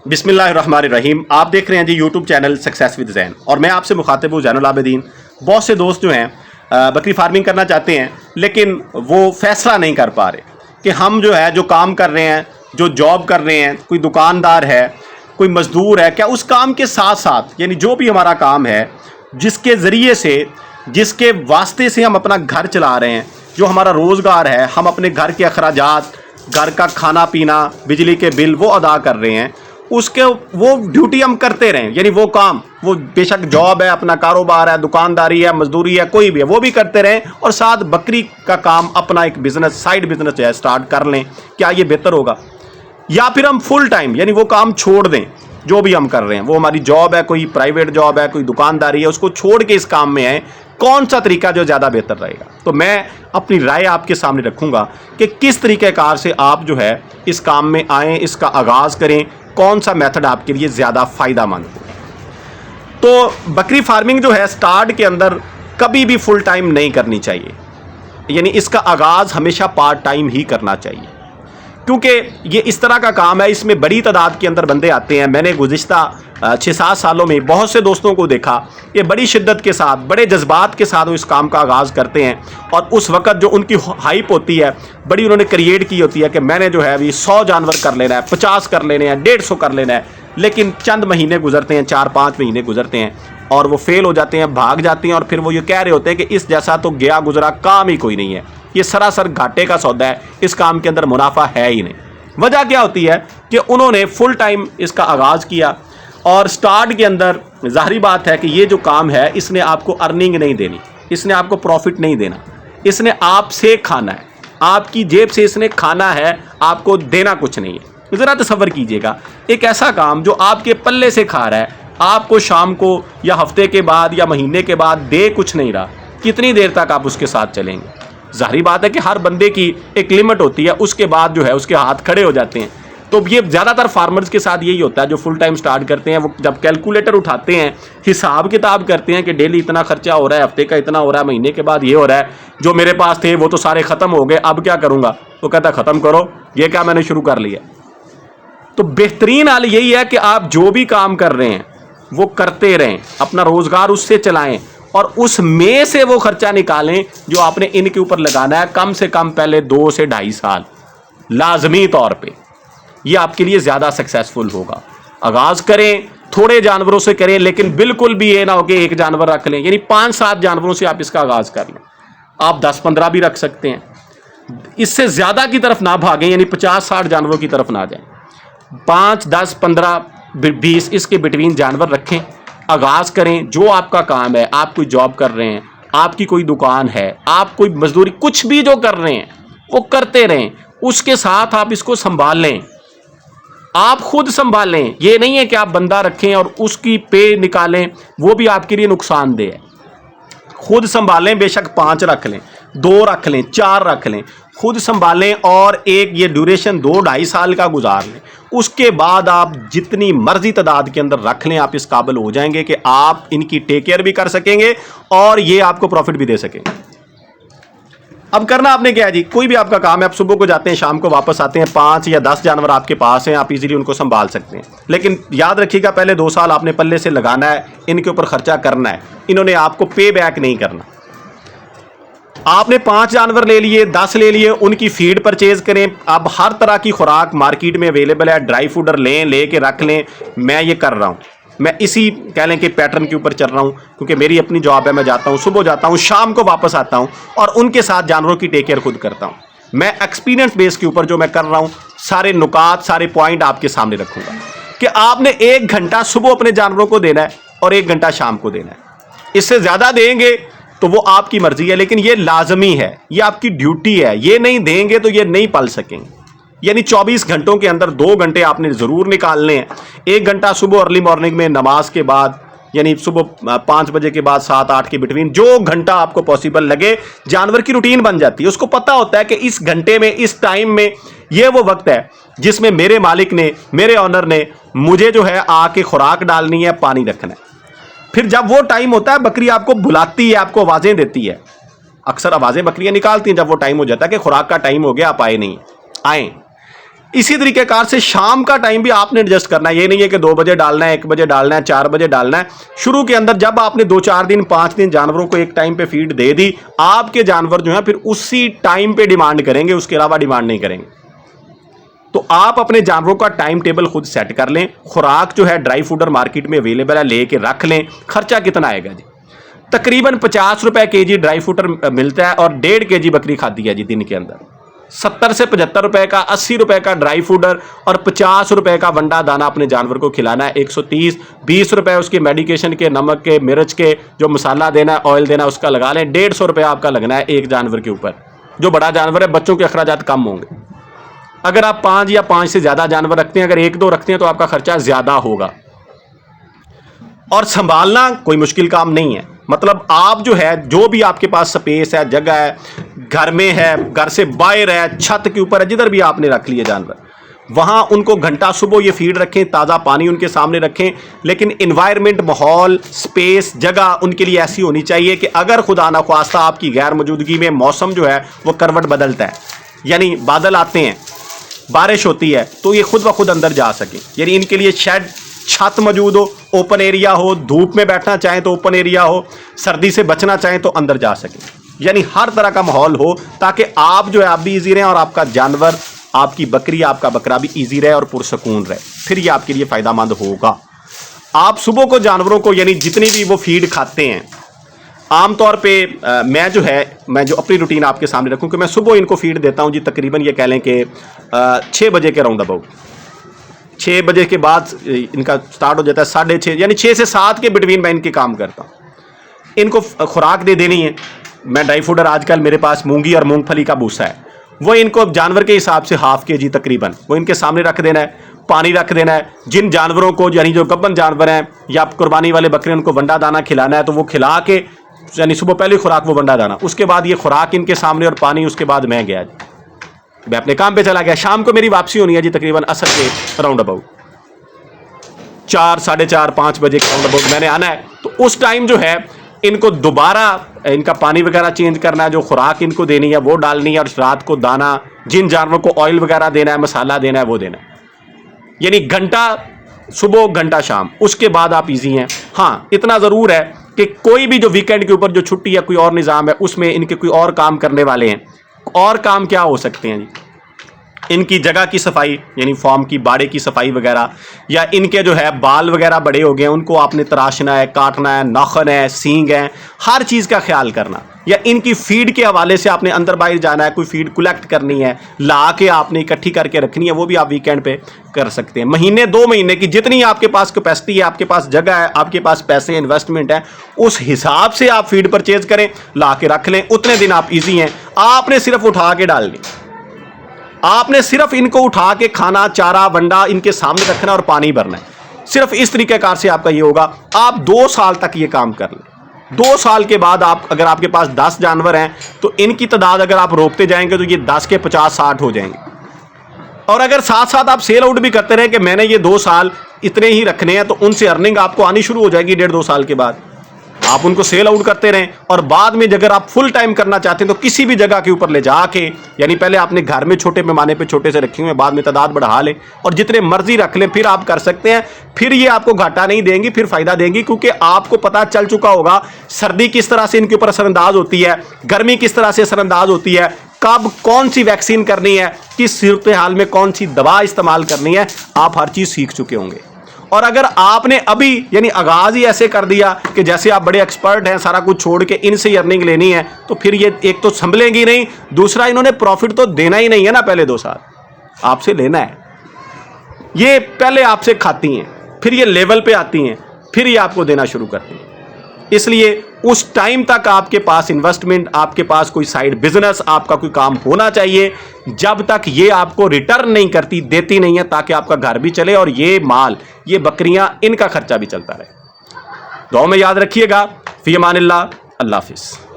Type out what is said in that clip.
बिस्मिल्लाहिर्रहमानिर्रहीम। आप देख रहे हैं जी यूट्यूब चैनल सक्सेस विद ज़ैन और मैं आपसे मुखातिब हूँ ज़ैनुल आबिदीन। बहुत से दोस्त जो हैं बकरी फार्मिंग करना चाहते हैं लेकिन वो फैसला नहीं कर पा रहे कि हम जो है जो काम कर रहे हैं, जो जॉब कर रहे हैं, कोई दुकानदार है, कोई मज़दूर है, क्या उस काम के साथ साथ यानी जो भी हमारा काम है जिसके ज़रिए से, जिसके वास्ते से हम अपना घर चला रहे हैं, जो हमारा रोज़गार है, हम अपने घर के अखराजात, घर का खाना पीना, बिजली के बिल वो अदा कर रहे हैं, उसके वो ड्यूटी हम करते रहें। यानी वो काम, वो बेशक जॉब है, अपना कारोबार है, दुकानदारी है, मजदूरी है, कोई भी है, वो भी करते रहें और साथ बकरी का काम, अपना एक बिजनेस, साइड बिजनेस जो है स्टार्ट कर लें। क्या ये बेहतर होगा? या फिर हम फुल टाइम यानी वो काम छोड़ दें जो भी हम कर रहे हैं, वो हमारी जॉब है, कोई प्राइवेट जॉब है, कोई दुकानदारी है, उसको छोड़ के इस काम में आए? कौन सा तरीका जो ज़्यादा बेहतर रहेगा? तो मैं अपनी राय आपके सामने रखूंगा कि किस तरीक़ेकार से आप जो है इस काम में आएँ, इसका आगाज़ करें, कौन सा मेथड आपके लिए ज़्यादा फ़ायदेमंद हो। तो बकरी फार्मिंग जो है स्टार्ट के अंदर कभी भी फुल टाइम नहीं करनी चाहिए, यानी इसका आगाज़ हमेशा पार्ट टाइम ही करना चाहिए, क्योंकि ये इस तरह का काम है, इसमें बड़ी तादाद के अंदर बंदे आते हैं। मैंने गुज़िश्ता 6-7 सालों में बहुत से दोस्तों को देखा, ये बड़ी शिद्दत के साथ, बड़े जज्बात के साथ वो इस काम का आगाज़ करते हैं और उस वक़्त जो उनकी हाइप होती है, बड़ी उन्होंने क्रिएट की होती है कि मैंने जो है अभी 100 जानवर कर लेना है, 50 कर लेने हैं, 150 कर लेना है। लेकिन चंद महीने गुजरते हैं, 4-5 महीने गुजरते हैं और वो फेल हो जाते हैं, भाग जाते हैं और फिर वो ये कह रहे होते हैं कि इस जैसा तो गया गुजरा काम ही कोई नहीं है, ये सरासर घाटे का सौदा है, इस काम के अंदर मुनाफा है ही नहीं। वजह क्या होती है कि उन्होंने फुल टाइम इसका आगाज़ किया और स्टार्ट के अंदर ज़ाहिरी बात है कि ये जो काम है इसने आपको अर्निंग नहीं देनी, इसने आपको प्रॉफिट नहीं देना, इसने आपसे खाना है, आपकी जेब से इसने खाना है, आपको देना कुछ नहीं है। ज़रा तसव्वुर कीजिएगा, एक ऐसा काम जो आपके पल्ले से खा रहा है, आपको शाम को या हफ्ते के बाद या महीने के बाद दे कुछ नहीं रहा, कितनी देर तक आप उसके साथ चलेंगे? ज़ाहिरी बात है कि हर बंदे की एक लिमिट होती है, उसके बाद जो है उसके हाथ खड़े हो जाते हैं। तो ये ज़्यादातर फार्मर्स के साथ यही होता है जो फुल टाइम स्टार्ट करते हैं। वो जब कैलकुलेटर उठाते हैं, हिसाब किताब करते हैं कि डेली इतना खर्चा हो रहा है, हफ्ते का इतना हो रहा है, महीने के बाद ये हो रहा है, जो मेरे पास थे वो तो सारे ख़त्म हो गए, अब क्या करूँगा? तो कहता ख़त्म करो, ये क्या मैंने शुरू कर लिया। तो बेहतरीन हाल यही है कि आप जो भी काम कर रहे हैं वो करते रहें, अपना रोज़गार उससे चलाएँ और उसमें से वो खर्चा निकालें जो आपने इनके ऊपर लगाना है, कम से कम पहले 2 से 2.5 साल लाजमी तौर पे। ये आपके लिए ज़्यादा सक्सेसफुल होगा। आगाज़ करें, थोड़े जानवरों से करें, लेकिन बिल्कुल भी ये ना हो कि एक जानवर रख लें, यानी 5-7 जानवरों से आप इसका आगाज़ कर लें। आप 10-15 भी रख सकते हैं, इससे ज़्यादा की तरफ ना भागें, यानी 50-60 जानवरों की तरफ ना जाएं। 5, 10, 15, 20 इसके बिटवीन जानवर रखें, आगाज़ करें। जो आपका काम है, आप कोई जॉब कर रहे हैं, आपकी कोई दुकान है, आप कोई मजदूरी, कुछ भी जो कर रहे हैं वो करते रहें, उसके साथ आप इसको संभाल लें, आप खुद संभालें। ये नहीं है कि आप बंदा रखें और उसकी पे निकालें, वो भी आपके लिए नुकसानदेह है। खुद संभालें, बेशक 5 रख लें, 2 रख लें, 4 रख लें, खुद संभालें और एक ये ड्यूरेशन 2-2.5 साल का गुजार लें। उसके बाद आप जितनी मर्जी तादाद के अंदर रख लें, आप इस काबिल हो जाएंगे कि आप इनकी टेक केयर भी कर सकेंगे और ये आपको प्रॉफिट भी दे सकेंगे। अब करना आपने क्या है जी, कोई भी आपका काम है, आप सुबह को जाते हैं, शाम को वापस आते हैं, 5 या 10 जानवर आपके पास हैं, आप इजीली उनको संभाल सकते हैं। लेकिन याद रखिएगा, पहले 2 साल आपने पल्ले से लगाना है, इनके ऊपर खर्चा करना है, इन्होंने आपको पे बैक नहीं करना। आपने 5 जानवर ले लिए, 10 ले लिए, उनकी फीड परचेज करें। अब हर तरह की खुराक मार्केट में अवेलेबल है, ड्राई फूडर ले के रख लें। मैं ये कर रहा हूँ, मैं इसी कह लें कि पैटर्न के ऊपर चल रहा हूँ, क्योंकि मेरी अपनी जॉब है, मैं जाता हूँ, सुबह जाता हूँ, शाम को वापस आता हूँ और उनके साथ जानवरों की टेक केयर खुद करता हूँ। मैं एक्सपीरियंस बेस के ऊपर जो मैं कर रहा हूँ, सारे नुकात, सारे पॉइंट आपके सामने रखूँगा कि आपने 1 घंटा सुबह अपने जानवरों को देना है और 1 घंटा शाम को देना है। इससे ज़्यादा देंगे तो वो आपकी मर्जी है, लेकिन ये लाजमी है, ये आपकी ड्यूटी है। ये नहीं देंगे तो ये नहीं पल सकेंगे। यानी 24 घंटों के अंदर 2 घंटे आपने ज़रूर निकालने हैं। 1 घंटा सुबह अर्ली मॉर्निंग में नमाज के बाद, यानी सुबह 5 बजे के बाद 7-8 के बिटवीन, जो घंटा आपको पॉसिबल लगे। जानवर की रूटीन बन जाती है, उसको पता होता है कि इस घंटे में, इस टाइम में, ये वो वक्त है जिसमें मेरे मालिक ने, मेरे ऑनर ने मुझे जो है आके खुराक डालनी है, पानी रखना है। फिर जब वो टाइम होता है, बकरी आपको बुलाती है, आपको आवाज़ें देती है। अक्सर आवाज़ें बकरियां निकालती हैं जब वो टाइम हो जाता है कि खुराक का टाइम हो गया, आप आए नहीं, आएँ। इसी तरीके कार से शाम का टाइम भी आपने एडजस्ट करना है। ये नहीं है कि 2 बजे डालना है, 1 बजे डालना है, 4 बजे डालना है। शुरू के अंदर जब आपने 2-4 दिन 5 दिन जानवरों को एक टाइम पे फीड दे दी, आपके जानवर जो है फिर उसी टाइम पे डिमांड करेंगे, उसके अलावा डिमांड नहीं करेंगे। तो आप अपने जानवरों का टाइम टेबल खुद सेट कर लें। खुराक जो है ड्राई फूडर मार्केट में अवेलेबल है, लेके रख लें। खर्चा कितना आएगा जी? तकरीबन 50 रुपए केजी ड्राई फूडर मिलता है और 1.5 केजी बकरी खाती है जी दिन के अंदर। 70 से 75 रुपए का, 80 रुपए का ड्राई फूडर और 50 रुपए का वंडा दाना अपने जानवर को खिलाना है। 130, 20 रुपए उसके मेडिकेशन के, नमक के, मिर्च के, जो मसाला देना है, ऑयल देना, उसका लगा लें। 150 रुपए आपका लगना है एक जानवर के ऊपर। जो बड़ा जानवर है, बच्चों के अखराजात कम होंगे। अगर आप 5 या 5 से ज्यादा जानवर रखते हैं, अगर 1-2 रखते हैं तो आपका खर्चा ज्यादा होगा। और संभालना कोई मुश्किल काम नहीं है। मतलब आप जो है, जो भी आपके पास स्पेस है, जगह है, घर में है, घर से बाहर है, छत के ऊपर है, जिधर भी आपने रख लिए जानवर, वहां उनको घंटा सुबह ये फीड रखें, ताज़ा पानी उनके सामने रखें। लेकिन इन्वायरमेंट, माहौल, स्पेस, जगह उनके लिए ऐसी होनी चाहिए कि अगर खुदा ना ख्वास्ता आपकी गैर मौजूदगी में मौसम जो है वो करवट बदलता है, यानी बादल आते हैं, बारिश होती है, तो ये खुद ब खुद अंदर जा सके। यानी इनके लिए शेड, छत मौजूद हो, ओपन एरिया हो, धूप में बैठना चाहें तो ओपन एरिया हो, सर्दी से बचना चाहें तो अंदर जा सके। यानी हर तरह का माहौल हो ताकि आप जो है आप भी इजी रहें और आपका जानवर, आपकी बकरी, आपका बकरा भी इजी रहे और पुरसकून रहे। फिर ये आपके लिए फ़ायदेमंद होगा। आप सुबह को जानवरों को, यानी जितनी भी वो फीड खाते हैं, आमतौर पे मैं जो अपनी रूटीन आपके सामने रखूं कि मैं सुबह इनको फीड देता हूं जी, तकरीबन ये कह लें कि 6 बजे के राउंड अबाउट। 6 बजे के बाद इनका स्टार्ट हो जाता है 6:30, यानी 6 से 7 के बिटवीन मैं इनके काम करता हूँ। इनको खुराक दे देनी है। मैं ड्राई फूडर आजकल मेरे पास मूंगी और मूंगफली का भूसा है, वो इनको जानवर के हिसाब से ½ kg तकरीबन वो इनके सामने रख देना है। पानी रख देना है। जिन जानवरों को, यानी जो गब्बन जानवर हैं या कुर्बानी वाले बकरे, उनको वंडा दाना खिलाना है तो वो खिला के, यानी सुबह पहली खुराक वो वंडा दाना, उसके बाद ये खुराक इनके सामने और पानी, उसके बाद मैं गया, मैं अपने काम पे चला गया। शाम को मेरी वापसी होनी है जी तकरीबन असर के राउंड अबाउट 4, 4:30, 5 बजे के राउंड अबाउट मैंने आना है। तो उस टाइम जो है इनको दोबारा इनका पानी वगैरह चेंज करना है, जो खुराक इनको देनी है वो डालनी है, और रात को दाना, जिन जानवरों को ऑयल वगैरह देना है, मसाला देना है, वो देना है। यानी घंटा सुबह, घंटा शाम, उसके बाद आप इजी हैं। हाँ, इतना ज़रूर है कि कोई भी जो वीकेंड के ऊपर जो छुट्टी या कोई और निज़ाम है, उसमें इनके कोई और काम करने वाले हैं। और काम क्या हो सकते हैं जी? इनकी जगह की सफाई, यानी फॉर्म की, बाड़े की सफाई वगैरह, या इनके जो है बाल वगैरह बड़े हो गए हैं, उनको आपने तराशना है, काटना है, नाखन है, सींग है, हर चीज़ का ख्याल करना। या इनकी फीड के हवाले से आपने अंदर बाहर जाना है, कोई फीड कलेक्ट करनी है, ला के आपने इकट्ठी करके रखनी है, वो भी आप वीकेंड पे कर सकते हैं। महीने 2 महीने की जितनी आपके पास कैपेसिटी है, आपके पास जगह है, आपके पास पैसे, इन्वेस्टमेंट है, उस हिसाब से आप फीड परचेज करें, ला के रख लें। उतने दिन आप ईजी हैं। आपने सिर्फ उठा के डालनी, आपने सिर्फ इनको उठा के खाना, चारा, वंडा इनके सामने रखना और पानी भरना है। सिर्फ इस तरीकेकार से आपका ये होगा। आप 2 साल तक ये काम कर लें। 2 साल के बाद आप, अगर आपके पास 10 जानवर हैं तो इनकी तादाद अगर आप रोकते जाएंगे तो ये 10 के 50-60 हो जाएंगे। और अगर साथ साथ आप सेल आउट भी करते रहे कि मैंने ये 2 साल इतने ही रखने हैं, तो उनसे अर्निंग आपको आनी शुरू हो जाएगी 1.5-2 साल के बाद। आप उनको सेल आउट करते रहें, और बाद में अगर आप फुल टाइम करना चाहते हैं तो किसी भी जगह के ऊपर ले जाके, यानी पहले आपने घर में छोटे पैमाने पे छोटे से रखे हुए, बाद में तादाद बढ़ा लें और जितने मर्जी रख लें, फिर आप कर सकते हैं। फिर ये आपको घाटा नहीं देंगी, फिर फायदा देंगी, क्योंकि आपको पता चल चुका होगा सर्दी किस तरह से इनके ऊपर असरअंदाज होती है, गर्मी किस तरह से असरअंदाज होती है, कब कौन सी वैक्सीन करनी है, किस सूरत हाल में कौन सी दवा इस्तेमाल करनी है, आप हर चीज़ सीख चुके होंगे। और अगर आपने अभी, यानी आगाज़ ही ऐसे कर दिया कि जैसे आप बड़े एक्सपर्ट हैं, सारा कुछ छोड़ के इनसे ही अर्निंग लेनी है, तो फिर ये एक तो संभलेंगी नहीं, दूसरा इन्होंने प्रॉफिट तो देना ही नहीं है ना। पहले 2 साल आपसे लेना है, ये पहले आपसे खाती हैं, फिर ये लेवल पे आती हैं, फिर ये आपको देना शुरू करती हैं। इसलिए उस टाइम तक आपके पास इन्वेस्टमेंट, आपके पास कोई साइड बिजनेस, आपका कोई काम होना चाहिए, जब तक ये आपको रिटर्न नहीं करती, देती नहीं है, ताकि आपका घर भी चले और ये माल, ये बकरियां, इनका खर्चा भी चलता रहे। दुआ में याद रखिएगा। फी अमानिल्लाह। अल्लाह हाफिज़।